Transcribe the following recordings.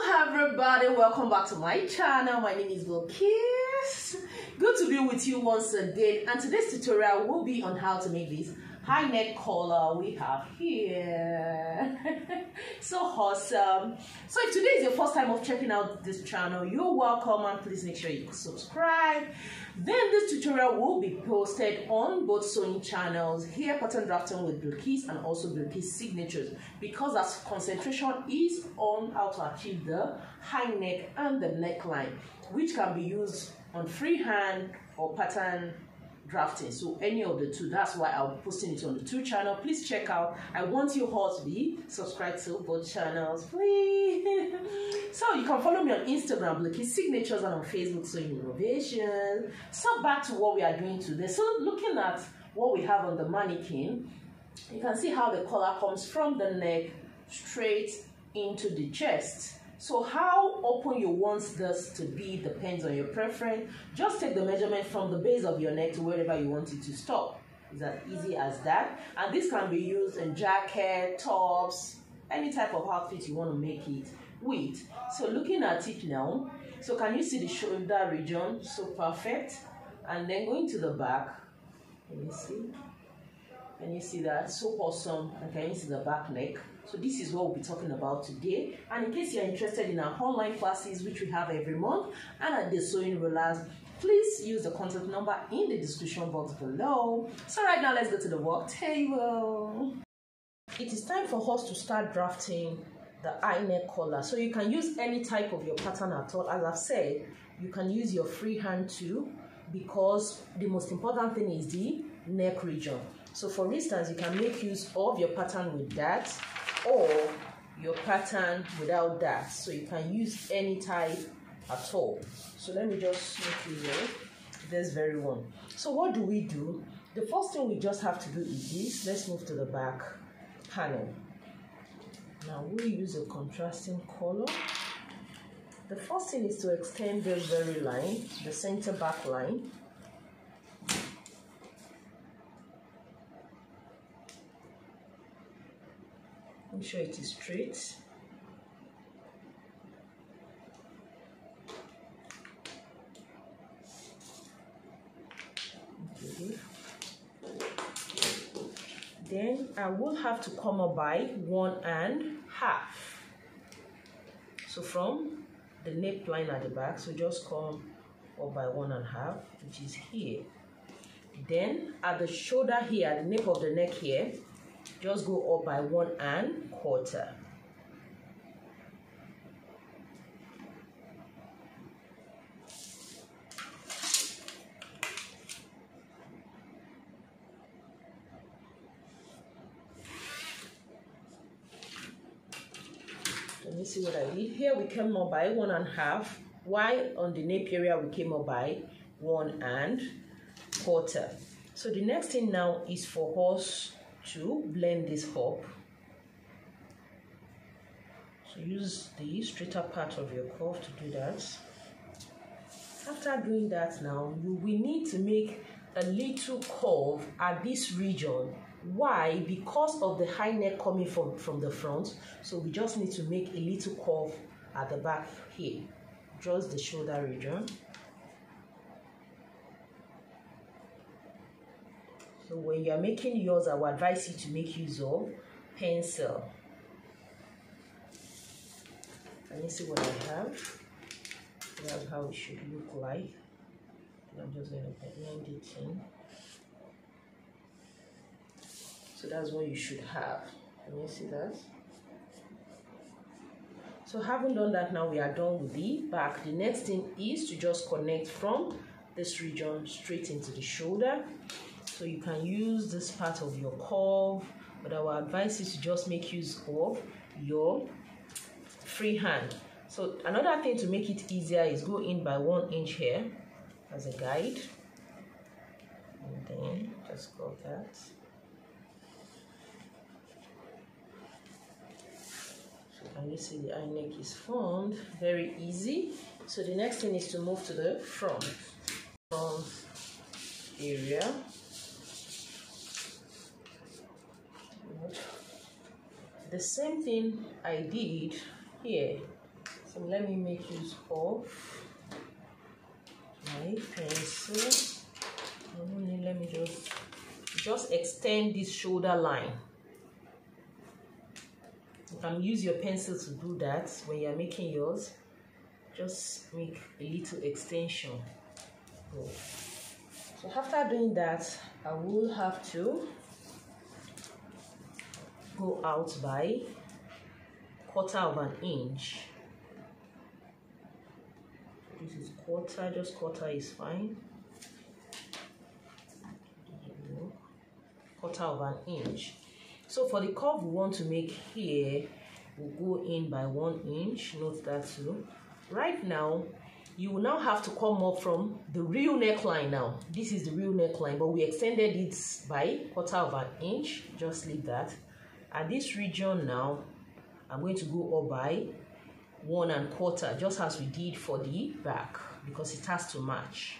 Hello everybody, welcome back to my channel. My name is Billikis. Good to be with you once again, and today's tutorial will be on how to make this high neck collar we have here. So awesome. So if today is your first time of checking out this channel, you're welcome, and please make sure you subscribe. Then this tutorial will be posted on both sewing channels here, pattern drafting with Billikis and also Billikis Signatures, because our concentration is on how to achieve the high neck and the neckline, which can be used on freehand or pattern drafting. So any of the two, that's why I'm posting it on the two channel. Please check out. I want you all to be subscribed to both channels, please. So you can follow me on Instagram, Billikis Signatures, and on Facebook, Sewing Innovation. So back to what we are doing today. So looking at what we have on the mannequin, you can see how the collar comes from the neck straight into the chest. So how open you want this to be depends on your preference. Just take the measurement from the base of your neck to wherever you want it to stop. It's as easy as that. And this can be used in jacket, tops, any type of outfit you want to make it with. So looking at it now, so can you see the shoulder region? So perfect. And then going to the back, can you see? Can you see that? So awesome. And can you see the back neck? So this is what we'll be talking about today. And in case you're interested in our online classes, which we have every month, and at the sewing rollers, please use the contact number in the description box below. So right now, let's go to the work table. It is time for us to start drafting the high neck collar. So you can use any type of your pattern at all. As I've said, you can use your freehand too, because the most important thing is the neck region. So for instance, you can make use of your pattern with that, or your pattern without that. So you can use any type at all. So let me just make you know this very one. So what do? The first thing we just have to do is this. Let's move to the back panel. Now we'll use a contrasting color. The first thing is to extend this very line, the center back line. Make sure it is straight. Okay. Then I will have to come up by 1.5. So from the nape line at the back, so just come up by 1.5, which is here. Then at the shoulder here, at the nape of the neck here, just go up by 1.25. Let me see what I did. Here we came up by 1.5, while on the nape area we came up by 1.25. So the next thing now is for us to blend this up. So use the straighter part of your curve to do that. After doing that now, you will need to make a little curve at this region. Why? Because of the high neck coming from the front. So we just need to make a little curve at the back here. Just the shoulder region. So when you are making yours, I would advise you to make use of pencil. Can you see what I have? That's how it should look like. I'm just going to blend it in. So that's what you should have. Can you see that? So having done that, now we are done with the back. The next thing is to just connect from this region straight into the shoulder. So you can use this part of your curve, but our advice is to just make use of your freehand. So another thing to make it easier is go in by 1 inch here as a guide, and then just go that. So can you see the eye neck is formed? Very easy. So the next thing is to move to the front area. The same thing I did here. So let me make use of my pencil. Let me just extend this shoulder line. You can use your pencil to do that when you're making yours. Just make a little extension. So after doing that, I will have to go out by 1/4 of an inch. This is quarter, just quarter is fine. 1/4 of an inch. So for the curve we want to make here, we'll go in by 1 inch. Note that too. Right now, you will now have to come up from the real neckline now. This is the real neckline, but we extended it by 1/4 of an inch. Just leave that. At this region now, I'm going to go up by 1 1/4, just as we did for the back, because it has to match.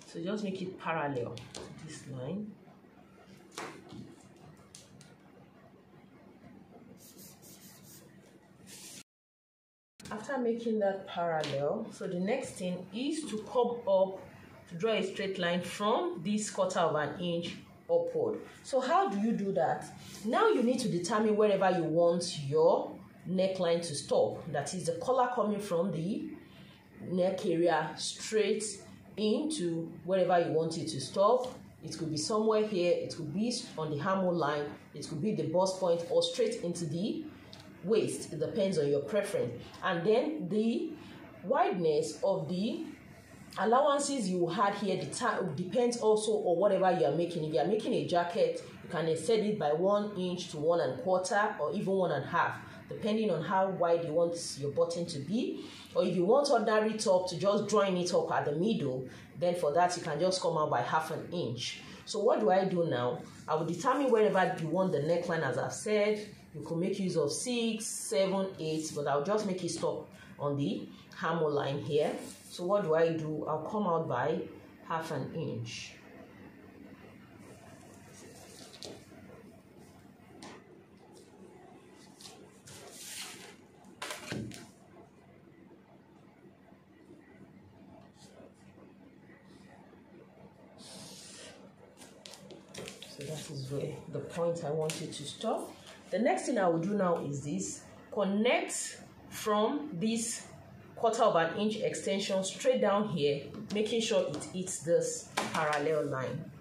So just make it parallel to this line. After making that parallel, so the next thing is to come up to draw a straight line from this 1/4 of an inch upward. So how do you do that? Now you need to determine wherever you want your neckline to stop. That is the collar coming from the neck area straight into wherever you want it to stop. It could be somewhere here, it could be on the armhole line, it could be the bust point, or straight into the waist. It depends on your preference. And then the wideness of the allowances you had here depends also on whatever you are making. If you are making a jacket, you can extend it by 1 inch to 1 1/4 or even 1 1/2, depending on how wide you want your button to be. Or if you want ordinary top to just join it up at the middle, then for that you can just come out by 1/2 inch. So what do I do now? I will determine wherever you want the neckline. As I've said, you can make use of 6, 7, 8, but I'll just make it stop on the armhole line here. So what do? I'll come out by 1/2 inch. So that is where the point I want you to stop. The next thing I will do now is this: connect from this 1/4 of an inch extension straight down here, making sure it hits this parallel line.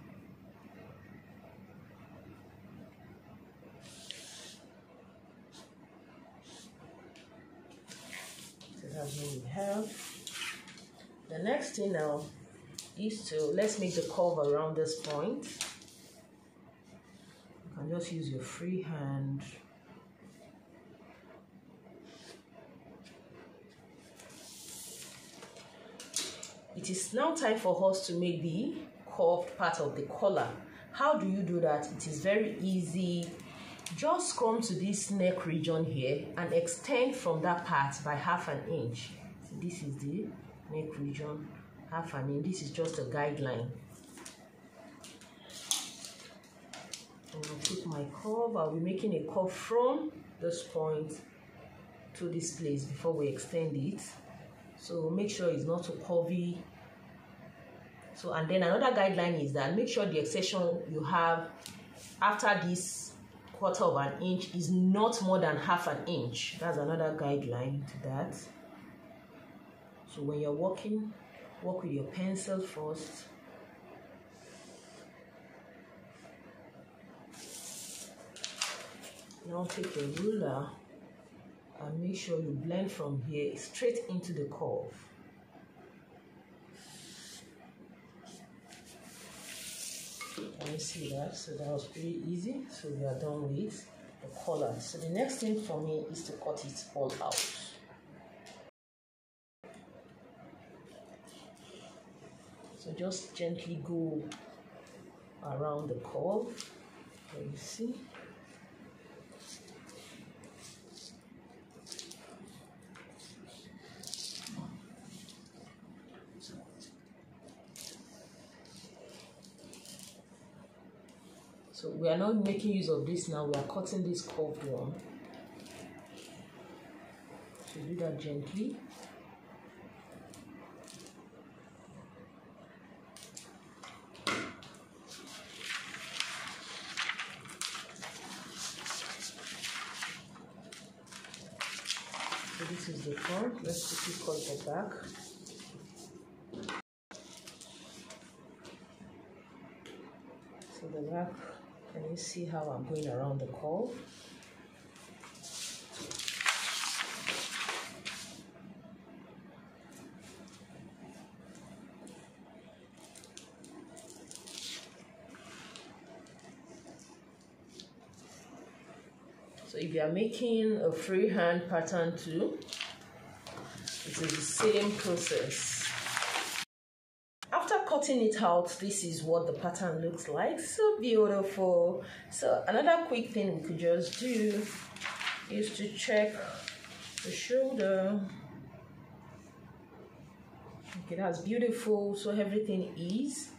So that's what we have. The next thing now is let's make the curve around this point. You can just use your free hand. It is now time for us to make the curved part of the collar. How do you do that? It is very easy. Just come to this neck region here and extend from that part by 1/2 inch. So this is the neck region, 1/2 inch. This is just a guideline. And I'll take my curve. I'll be making a curve from this point to this place before we extend it. So make sure it's not too curvy. So, and then another guideline is that make sure the extension you have after this 1/4 of an inch is not more than 1/2 inch. That's another guideline to that. So when you're working, work with your pencil first. Now take a ruler and make sure you blend from here straight into the curve. Can you see that? So that was pretty easy. So we are done with the collar. So the next thing for me is to cut it all out. So just gently go around the curve. Can you see? So we are not making use of this now, we are cutting this curved one. So do that gently. So this is the front. Let's quickly cut the back. So the back, can you see how I'm going around the curve? So if you are making a freehand pattern too, it is the same process. After cutting it out, this is what the pattern looks like. So beautiful. So another quick thing we could just do is to check the shoulder. Okay, that's beautiful. So everything is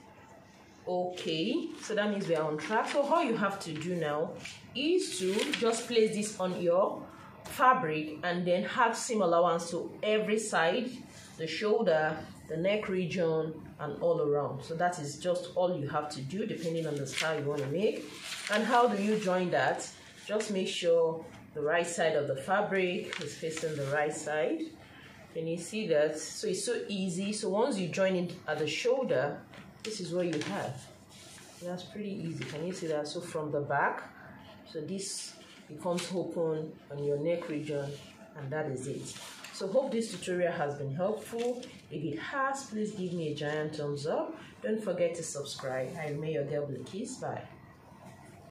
okay. So that means we are on track. So all you have to do now is to just place this on your fabric and then have seam allowance to every side, the shoulder, the neck region, and all around. So that is just all you have to do depending on the style you want to make. And how do you join that? Just make sure the right side of the fabric is facing the right side. Can you see that? So it's so easy. So once you join it at the shoulder, this is what you have. That's pretty easy. Can you see that? So from the back, so this becomes open on your neck region, and that is it. So hope this tutorial has been helpful. If it has, please give me a giant thumbs up. Don't forget to subscribe. I remain your girl Bilikis. Bye.